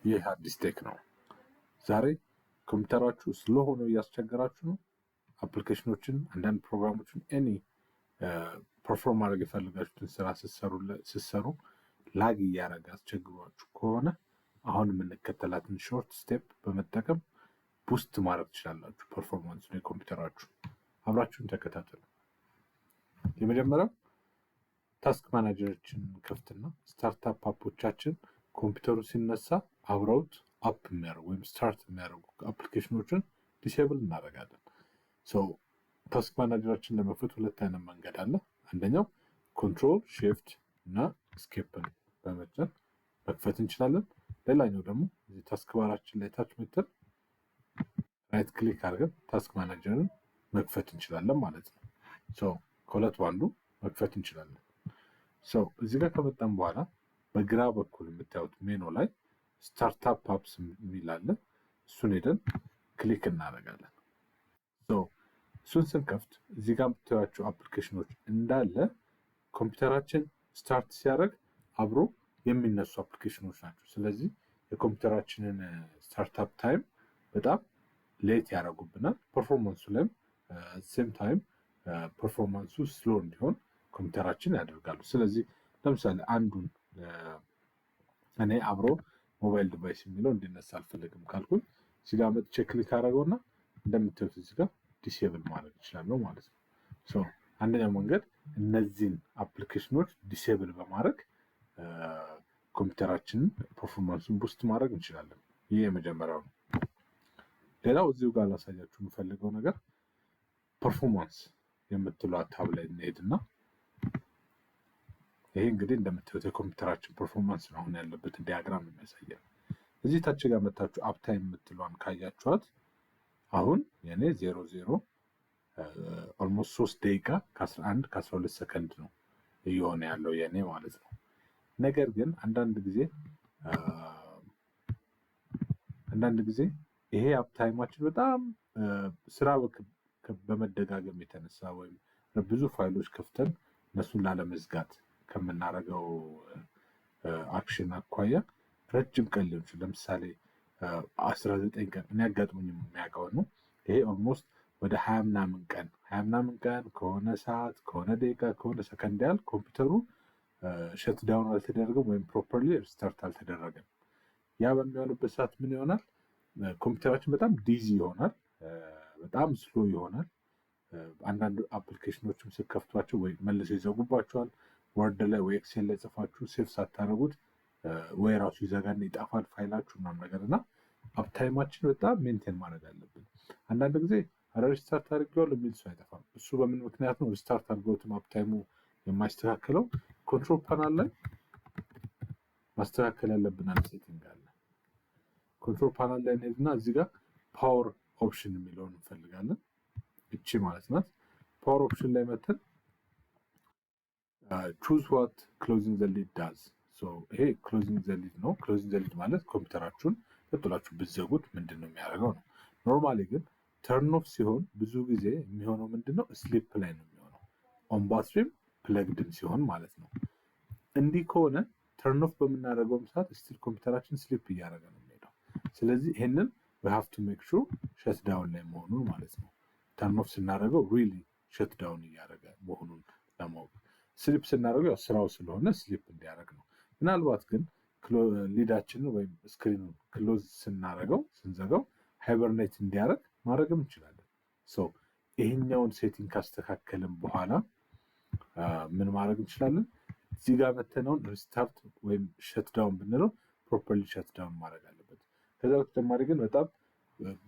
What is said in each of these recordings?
ይህ አዲስ ቴክ ነው። ዛሬ ኮምፒውተራችሁ ስሎ ሆኖ እያስቸገራችሁ ነው። አፕሊኬሽኖችን፣ አንዳንድ ፕሮግራሞችን ፐርፎርም ማድረግ የፈልጋችሁትን ስራ ስትሰሩ ላግ እያደረገ አስቸግሯችሁ ከሆነ አሁን የምንከተላትን ሾርት ስቴፕ በመጠቀም ቡስት ማድረግ ትችላላችሁ ፐርፎርማንሱን የኮምፒውተራችሁ። አብራችሁን ተከታተሉ። የመጀመሪያው ታስክ ማናጀሮችን ከፍትና ስታርታፕ አፖቻችን ኮምፒውተሩ ሲነሳ አብረውት አፕ የሚያደርጉ ወይም ስታርት የሚያደርጉ አፕሊኬሽኖችን ዲሴብል እናደርጋለን። ታስክ ማናጀራችን ለመክፈት ሁለት አይነት መንገድ አለ። አንደኛው ኮንትሮል ሺፍት እና ስኬፕን በመጫን መክፈት እንችላለን። ሌላኛው ደግሞ እዚህ ታስክ ባራችን ላይ ታች መተን ራይት ክሊክ አድርገን ታስክ ማናጀርን መክፈት እንችላለን ማለት ነው። ከሁለት ባንዱ መክፈት እንችላለን። እዚህ ጋር ከመጣን በኋላ በግራ በኩል የምታዩት ሜኑ ላይ ስታርታፕ አፕስ የሚል አለ። እሱን ሄደን ክሊክ እናደርጋለን። እሱን ስንከፍት እዚህ ጋር የምታዩቸው አፕሊኬሽኖች እንዳለ ኮምፒውተራችን ስታርት ሲያደርግ አብሮ የሚነሱ አፕሊኬሽኖች ናቸው። ስለዚህ የኮምፒውተራችንን ስታርታፕ ታይም በጣም ሌት ያደርጉብናል። ፐርፎርማንሱ ላይም ሴም ታይም ፐርፎርማንሱ ስሎ እንዲሆን ኮምፒውተራችን ያደርጋሉ። ስለዚህ ለምሳሌ አንዱን እኔ አብሮ ሞባይል ዲቫይስ የሚለው እንዲነሳ አልፈልግም ካልኩኝ እዚህ ጋር መጥቼ ክሊክ አደረገውና እንደምታዩት እዚህ ጋር ዲሴብል ማድረግ ይችላለሁ ማለት ነው። አንደኛው መንገድ እነዚህን አፕሊኬሽኖች ዲሴብል በማድረግ ኮምፒውተራችንን ፐርፎርማንሱን ቡስት ማድረግ እንችላለን። ይህ የመጀመሪያው ነው። ሌላው እዚሁ ጋር ላሳያችሁ የምፈልገው ነገር ፐርፎርማንስ የምትለው ታብ ላይ እንሄድና ይሄ እንግዲህ እንደምታዩት የኮምፒውተራችን ፐርፎርማንስ ነው አሁን ያለበት ዲያግራም የሚያሳየው። እዚህ ታች ጋር መታችሁ አፕታይም የምትለዋን ካያችኋት አሁን የኔ 00 ኦልሞስት 3 ደቂቃ ከ11 ከ12 ሰከንድ ነው እየሆነ ያለው የኔ ማለት ነው። ነገር ግን አንዳንድ ጊዜ ይሄ አፕታይማችን በጣም ስራ በመደጋገም የተነሳ ወይም ብዙ ፋይሎች ከፍተን እነሱን ላለመዝጋት ከምናደርገው አክሽን አኳያ ረጅም ቀን ሊሆን ይችላል። ለምሳሌ 19 ቀን እኔ አጋጥሞኝ የሚያውቀው ነው። ይሄ ኦልሞስት ወደ 20 ምናምን ቀን ከሆነ ሰዓት ከሆነ ደቂቃ ከሆነ ሰከንድ ያህል ኮምፒውተሩ ሸት ዳውን አልተደረገም ወይም ፕሮፐርሊ ሪስታርት አልተደረገም። ያ በሚሆንበት ሰዓት ምን ይሆናል? ኮምፒውተራችን በጣም ዲዚ ይሆናል፣ በጣም ስሎ ይሆናል። አንዳንድ አፕሊኬሽኖችም ስከፍቷቸው ወይ መልሰው ይዘጉባቸዋል። ወርድ ላይ ወይ ኤክሴል ላይ ጽፋችሁ ሴፍ ሳታደርጉት ወይ ራሱ ይዘጋና ይጠፋል ፋይላችሁ ምናምን ነገር እና አፕታይማችን በጣም ሜንቴን ማድረግ አለብን። አንዳንድ ጊዜ ሪስታርት አድርገዋለሁ የሚል ሰው አይጠፋም። እሱ በምን ምክንያት ነው ሪስታርት አድርገውትም አፕታይሙ የማይስተካከለው? ኮንትሮል ፓናል ላይ ማስተካከል ያለብን አንድ ሴቲንግ አለ። ኮንትሮል ፓናል ላይ እንሄድና እዚህ ጋር ፓወር ኦፕሽን የሚለውን እንፈልጋለን። እቺ ማለት ናት። ፓወር ኦፕሽን ላይ መተን ቹዝ ዋት ክሎዚንግ ዘ ሊድ ዳዝ። ይሄ ክሎዚንግ ዘ ሊድ ነው። ክሎዚንግ ዘ ሊድ ማለት ኮምፒውተራችሁን ቀጥላችሁ ብትዘጉት ምንድን ነው የሚያደርገው ነው። ኖርማሊ ግን ተርን ኦፍ ሲሆን ብዙ ጊዜ የሚሆነው ምንድነው ስሊፕ ላይ ነው የሚሆነው። ኦን ባትሪም ፕለግድም ሲሆን ማለት ነው። እንዲህ ከሆነ ተርን ኦፍ በምናደርገውም ሰዓት ስቲል ኮምፒውተራችን ስሊፕ እያደረገ ነው የሚሄደው። ስለዚህ ይሄንን we have to make sure ሸት ዳውን ላይ መሆኑን ማለት ነው። ተርን ኦፍ ስናደርገው ሪሊ ሸት ዳውን እያደረገ መሆኑን ለማወቅ፣ ስሊፕ ስናደርገው ያው ስራው ስለሆነ ስሊፕ እንዲያደርግ ነው። ምናልባት ግን ሊዳችንን ወይም ስክሪኑን ክሎዝ ስናደርገው ስንዘጋው ሃይበርኔት እንዲያደርግ ማድረግም እንችላለን። ይሄኛውን ሴቲንግ ካስተካከልን በኋላ ምን ማድረግ እንችላለን? እዚህ ጋር መተነውን ሪስታርት ወይም ሸት ዳውን ብንለው ፕሮፐርሊ ሸት ዳውን ማድረግ አለበት። ከዛ በተጨማሪ ግን በጣም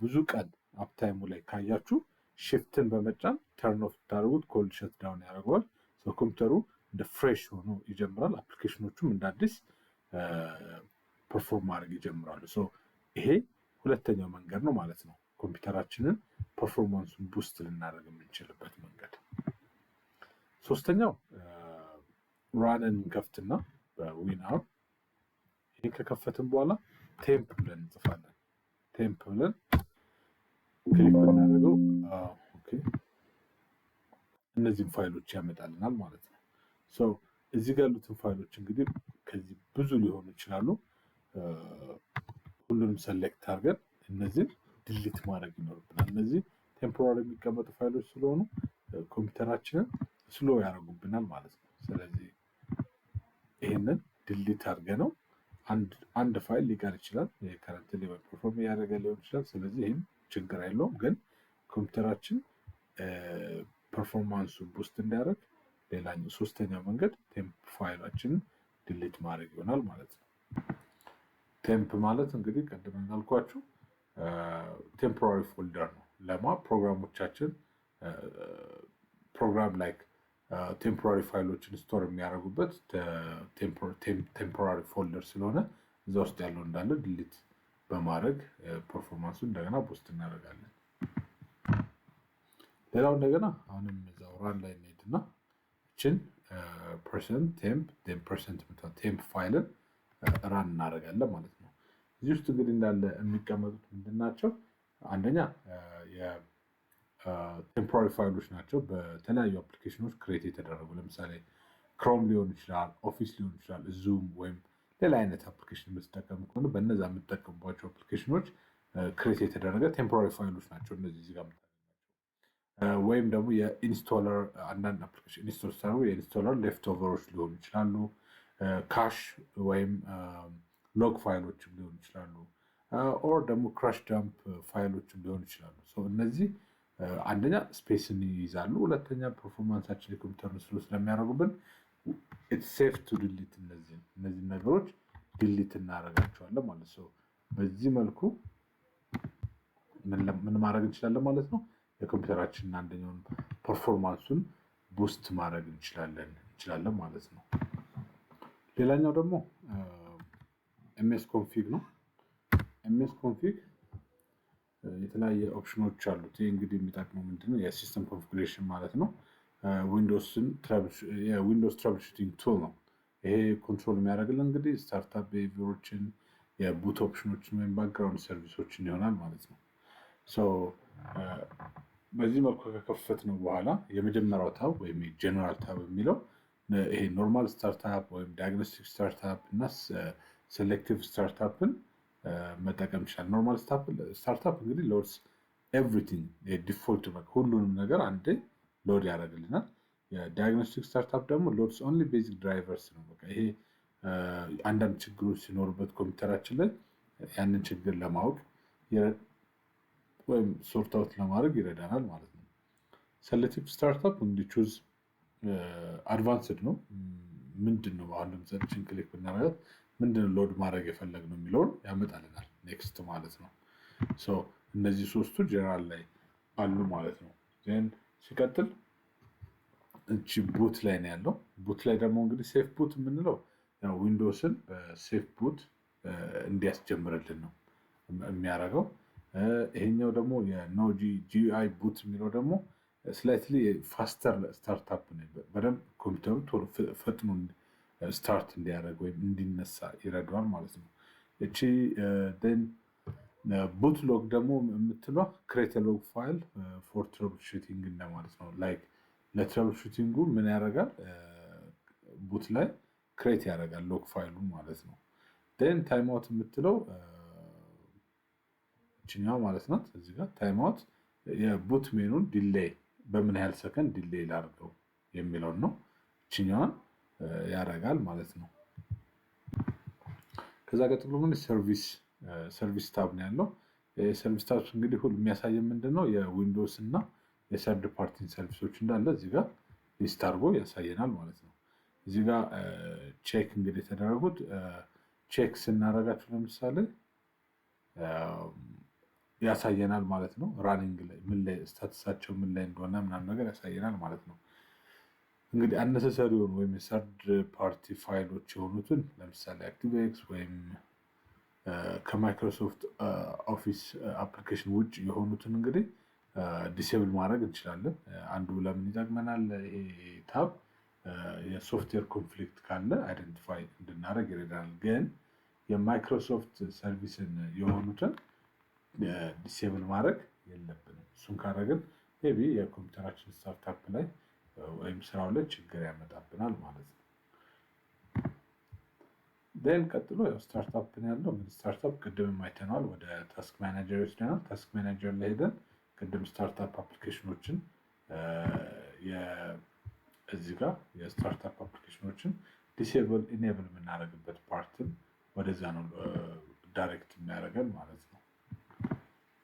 ብዙ ቀን አፕታይሙ ላይ ካያችሁ ሽፍትን በመጫን ተርን ኦፍ ታደርጉት ኮልድ ሸት ዳውን ያደርገዋል። ኮምፒውተሩ እንደ ፍሬሽ ሆኖ ይጀምራል። አፕሊኬሽኖቹም እንደ አዲስ ፐርፎርም ማድረግ ይጀምራሉ። ይሄ ሁለተኛው መንገድ ነው ማለት ነው፣ ኮምፒውተራችንን ፐርፎርማንሱን ቡስት ልናደርግ የምንችልበት መንገድ። ሶስተኛው ራንን ከፍትና በዊንአር ይሄ ከከፈትን በኋላ ቴምፕ ብለን እንጽፋለን። ቴምፕ ብለን ክሊክ ብናደርገው እነዚህን ፋይሎች ያመጣልናል ማለት ነው። እዚህ ጋር ያሉትን ፋይሎች እንግዲህ ከዚህ ብዙ ሊሆኑ ይችላሉ። ሁሉንም ሰሌክት አድርገን እነዚህን ድሊት ማድረግ ይኖርብናል። እነዚህ ቴምፖራሪ የሚቀመጡ ፋይሎች ስለሆኑ ኮምፒውተራችንን ስሎ ያደርጉብናል ማለት ነው። ስለዚህ ይህንን ድሊት አድርገ ነው አንድ ፋይል ሊቀር ይችላል። ከረንት ፐርፎርም እያደረገ ሊሆን ይችላል። ስለዚህ ይህም ችግር የለውም። ግን ኮምፒውተራችን ፐርፎርማንሱ ቡስት እንዲያደርግ ሌላኛው ሶስተኛው መንገድ ቴምፕ ፋይላችንን ድሊት ማድረግ ይሆናል ማለት ነው። ቴምፕ ማለት እንግዲህ ቀደም እንዳልኳችሁ ቴምፖራሪ ፎልደር ነው። ለማ ፕሮግራሞቻችን ፕሮግራም ላይክ ቴምፖራሪ ፋይሎችን ስቶር የሚያደርጉበት ቴምፖራሪ ፎልደር ስለሆነ እዛ ውስጥ ያለው እንዳለ ድሊት በማድረግ ፐርፎርማንሱ እንደገና ቡስት እናደርጋለን። ሌላው እንደገና አሁንም እዛው ራን ላይ እንሄድና እችን ፐርሰንት ቴምፕ ፋይልን ራን እናደርጋለን ማለት ነው። እዚህ ውስጥ እንግዲህ እንዳለ የሚቀመጡት ምንድን ናቸው? አንደኛ ቴምፖራሪ ፋይሎች ናቸው። በተለያዩ አፕሊኬሽኖች ክሬት የተደረጉ ለምሳሌ ክሮም ሊሆን ይችላል፣ ኦፊስ ሊሆን ይችላል፣ ዙም ወይም ሌላ አይነት አፕሊኬሽን የምትጠቀሙ ከሆነ በእነዛ የምትጠቀሙባቸው አፕሊኬሽኖች ክሬት የተደረገ ቴምፖራሪ ፋይሎች ናቸው። እነዚህ እዚህ ጋር ወይም ደግሞ የኢንስቶለር አንዳንድ አፕሊኬሽን ኢንስቶል ሲያደርጉ የኢንስቶለር ሌፍት ኦቨሮች ሊሆኑ ይችላሉ። ካሽ ወይም ሎግ ፋይሎችም ሊሆኑ ይችላሉ። ኦር ደግሞ ክራሽ ዳምፕ ፋይሎችም ሊሆኑ ይችላሉ። እነዚህ አንደኛ ስፔስን ይይዛሉ፣ ሁለተኛ ፐርፎርማንሳችን የኮምፒውተርን ስሎ ስለሚያደርጉብን ኢትስ ሴፍ ቱ ዲሊት እነዚህ ነገሮች ዲሊት እናደርጋቸዋለን ማለት ነው። በዚህ መልኩ ምን ማድረግ እንችላለን ማለት ነው? የኮምፒውተራችንን አንደኛውን ፐርፎርማንሱን ቡስት ማድረግ እንችላለን ማለት ነው። ሌላኛው ደግሞ ኤምኤስ ኮንፊግ ነው። ኤምኤስ ኮንፊግ የተለያየ ኦፕሽኖች አሉት። ይህ እንግዲህ የሚጠቅመው ምንድነው? የሲስተም ኮንፊግሬሽን ማለት ነው። የዊንዶውስ ትራብል ሹቲንግ ቱል ነው። ይሄ ኮንትሮል የሚያደርግልን እንግዲህ ስታርታፕ ቢሄቪየሮችን፣ የቡት ኦፕሽኖችን ወይም ባክግራውንድ ሰርቪሶችን ይሆናል ማለት ነው። በዚህ መልኩ ከከፈት ነው በኋላ የመጀመሪያው ታብ ወይም ጀነራል ታብ የሚለው ይሄ ኖርማል ስታርታፕ ወይም ዲያግኖስቲክ ስታርታፕ እና ሴሌክቲቭ ስታርታፕን መጠቀም ይችላል። ኖርማል ስታርታፕ እንግዲህ ሎድስ ኤቭሪቲንግ ዲፎልት ሁሉንም ነገር አንዴ ሎድ ያደርግልናል። የዲያግኖስቲክ ስታርታፕ ደግሞ ሎድስ ኦንሊ ቤዚክ ድራይቨርስ ነው። በቃ ይሄ አንዳንድ ችግሮች ሲኖሩበት ኮምፒውተራችን ላይ ያንን ችግር ለማወቅ ወይም ሶርት አውት ለማድረግ ይረዳናል ማለት ነው። ሴሌክቲቭ ስታርታፕ እንግዲህ ቹዝ አድቫንስድ ነው። ምንድን ነው አሁን ለምሳሌ ክሊክ ብናደርጋት ምንድነው ሎድ ማድረግ የፈለግነው የሚለውን ያመጣልናል። ኔክስት ማለት ነው። እነዚህ ሶስቱ ጀነራል ላይ አሉ ማለት ነው። ዜን ሲቀጥል እቺ ቡት ላይ ነው ያለው። ቡት ላይ ደግሞ እንግዲህ ሴፍ ቡት የምንለው ዊንዶውስን በሴፍ ቡት እንዲያስጀምርልን ነው የሚያደርገው። ይሄኛው ደግሞ የኖጂ ጂአይ ቡት የሚለው ደግሞ ስላይትሊ ፋስተር ስታርታፕ ነው። በደንብ ኮምፒውተሩ ቶሎ ፈጥኖ ስታርት እንዲያደርግ ወይም እንዲነሳ ይረዳዋል ማለት ነው። እቺ ቡት ሎግ ደግሞ የምትለው ክሬት ሎግ ፋይል ፎር ትረብል ሹቲንግ እንደማለት ነው። ላይክ ለትረብል ሹቲንጉ ምን ያደርጋል? ቡት ላይ ክሬት ያደርጋል ሎግ ፋይሉ ማለት ነው። ን ታይም አውት የምትለው እችኛዋ ማለት ናት። እዚህ ጋር ታይም አውት የቡት ሜኑን ዲሌይ በምን ያህል ሰከንድ ዲሌይ ላድርገው የሚለውን ነው። እችኛዋን ያደርጋል ማለት ነው። ከዛ ቀጥሎ ምን ሰርቪስ ታብ ነው ያለው። ሰርቪስ ታብ እንግዲህ ሁሉ የሚያሳየን ምንድነው? የዊንዶውስ እና የሰርድ ፓርቲ ሰርቪሶች እንዳለ እዚህ ጋር ሊስት አድርጎ ያሳየናል ማለት ነው። እዚህ ጋር ቼክ እንግዲህ የተደረጉት ቼክ ስናደርጋቸው ለምሳሌ ያሳየናል ማለት ነው። ራኒንግ ላይ ምን ላይ ስታተሳቸው ምን ላይ እንደሆነ ምናምን ነገር ያሳየናል ማለት ነው። እንግዲህ አነሰሰሪ የሆኑ ወይም የሰርድ ፓርቲ ፋይሎች የሆኑትን ለምሳሌ አክቲቭኤክስ ወይም ከማይክሮሶፍት ኦፊስ አፕሊኬሽን ውጭ የሆኑትን እንግዲህ ዲሴብል ማድረግ እንችላለን። አንዱ ለምን ይጠቅመናል? ይሄ ታብ የሶፍትዌር ኮንፍሊክት ካለ አይደንቲፋይ እንድናደርግ ይረዳናል። ግን የማይክሮሶፍት ሰርቪስን የሆኑትን ዲሴብል ማድረግ የለብንም። እሱን ካደረግን ሜይ ቢ የኮምፒውተራችን ስታርታፕ ላይ ወይም ስራው ላይ ችግር ያመጣብናል ማለት ነው። ደን ቀጥሎ ያው ስታርታፕ ነው ያለው። እንግዲህ ስታርታፕ ቅድም አይተነዋል። ወደ ታስክ ማኔጀር ይወስደናል። ታስክ ማኔጀር ላይ ሄደን ቅድም ስታርታፕ አፕሊኬሽኖችን እዚህ ጋር የስታርታፕ አፕሊኬሽኖችን ዲሴብል ኢኔብል የምናደርግበት ፓርትን ወደዛ ነው ዳይሬክት የሚያደርገን ማለት ነው።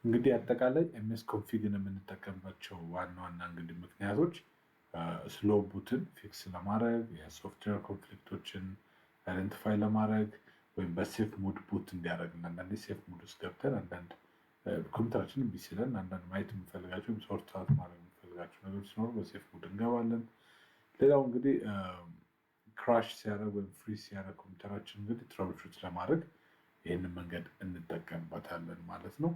እንግዲህ አጠቃላይ ኤምኤስ ኮንፊግን የምንጠቀምባቸው ዋና ዋና እንግዲህ ምክንያቶች ስሎ ቡትን ፊክስ ለማድረግ የሶፍትዌር ኮንፍሊክቶችን አይደንቲፋይ ለማድረግ ወይም በሴፍ ሙድ ቡት እንዲያደርግልን አንዳንዴ ሴፍ ሙድ ውስጥ ገብተን አንዳንድ ኮምፒውተራችንን ቢስለን አንዳንድ ማየት የምንፈልጋቸው ወይም ሶርት አውት ማድረግ የምንፈልጋቸው ነገሮች ሲኖሩ በሴፍ ሙድ እንገባለን። ሌላው እንግዲህ ክራሽ ሲያደርግ ወይም ፍሪ ሲያደርግ ኮምፒውተራችን እንግዲህ ትራብልሹት ለማድረግ ይህንን መንገድ እንጠቀምበታለን ማለት ነው።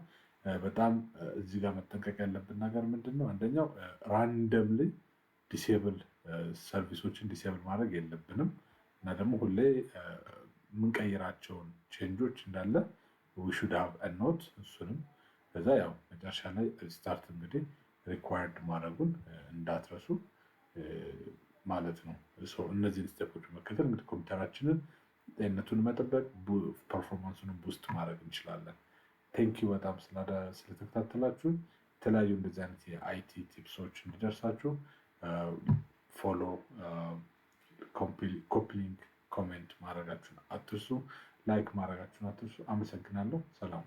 በጣም እዚህ ጋር መጠንቀቅ ያለብን ነገር ምንድን ነው? አንደኛው ራንደምሊ ዲሴብል ሰርቪሶችን ዲሴብል ማድረግ የለብንም እና ደግሞ ሁሌ የምንቀይራቸውን ቼንጆች እንዳለ ሹድ ሃቭ ኖት እሱንም ከዛ ያው መጨረሻ ላይ ስታርት እንግዲህ ሪኳየርድ ማድረጉን እንዳትረሱ ማለት ነው። እነዚህን ስቴፖች መከተል እንግዲህ ኮምፒውተራችንን ጤንነቱን መጠበቅ ፐርፎርማንሱንም ቡስት ማድረግ እንችላለን። ቴንኪው በጣም ስለተከታተላችሁን። የተለያዩ እንደዚህ አይነት የአይቲ ቲፕሶች እንዲደርሳችሁ ፎሎ፣ ኮፒሊንክ፣ ኮሜንት ማድረጋችሁን አትርሱ። ላይክ ማድረጋችሁን አትርሱ። አመሰግናለሁ። ሰላም